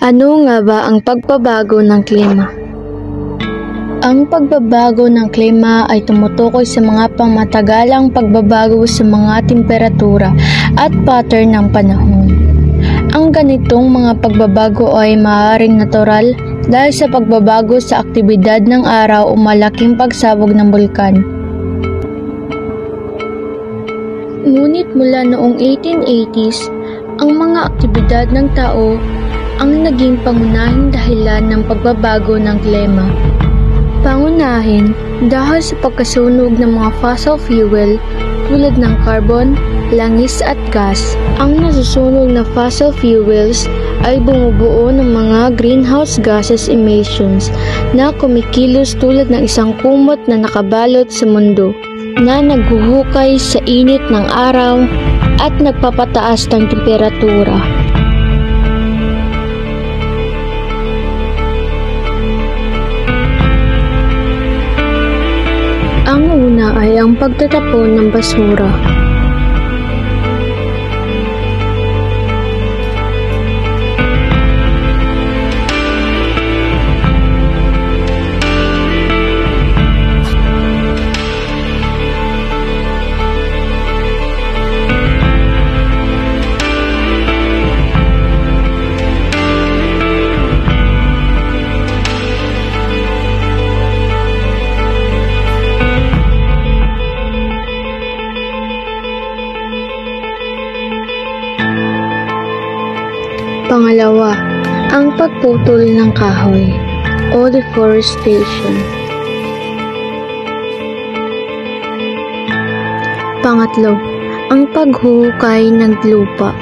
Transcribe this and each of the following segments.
Ano nga ba ang pagbabago ng klima? Ang pagbabago ng klima ay tumutukoy sa mga pamatagalang pagbabago sa mga temperatura at pattern ng panahon. Ang ganitong mga pagbabago ay maaaring natural dahil sa pagbabago sa aktibidad ng araw o malaking pagsabog ng bulkan. Ngunit mula noong 1880s, ang mga aktibidad ng tao ang naging pangunahing dahilan ng pagbabago ng klima. Pangunahin dahil sa pagkasunog ng mga fossil fuel tulad ng carbon, langis at gas. Ang nasusunog na fossil fuels ay bumubuo ng mga greenhouse gases emissions na kumikilos tulad ng isang kumot na nakabalot sa mundo na naghuhukay sa init ng araw at nagpapataas ng temperatura. Ang una ay ang pagtatapon ng basura. Pangalawa, ang pagputol ng kahoy o deforestation. Pangatlo, ang paghuhukay ng lupa.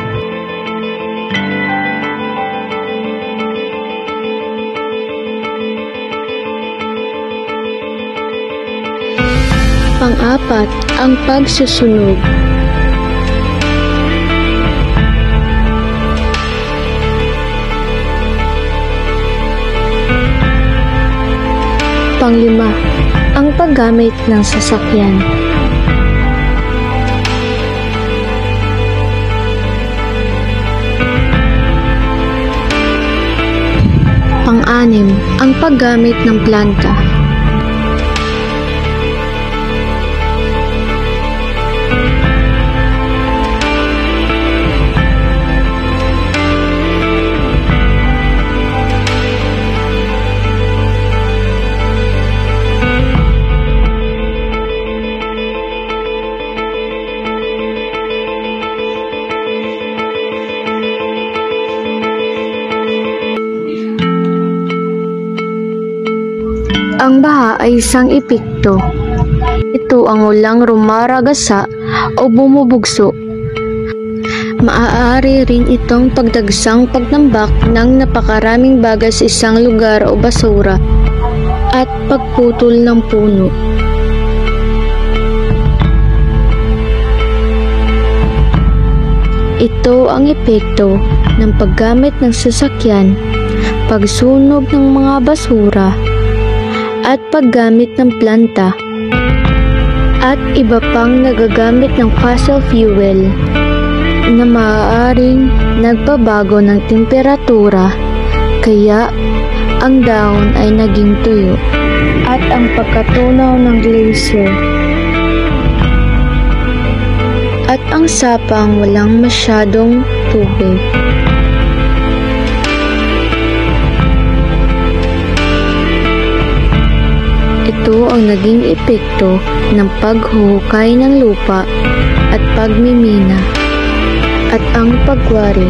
Pang-apat, ang pagsusunog. Panglima, ang paggamit ng sasakyan. Pang-anim, ang paggamit ng planta. Ang baha ay isang epekto. Ito ang walang rumaragasa o bumubugso. Maaari rin itong pagdagsang pagtambak ng napakaraming bagay sa isang lugar o basura at pagputol ng puno. Ito ang epekto ng paggamit ng sasakyan, pagsunog ng mga basura, at paggamit ng planta at iba pang nagagamit ng fossil fuel na maaaring nagpabago ng temperatura kaya ang dahon ay naging tuyo at ang pagkatunaw ng glacier at ang sapang walang masyadong tubig. Ito ang naging epekto ng paghuhukay ng lupa at pagmimina at ang pagwari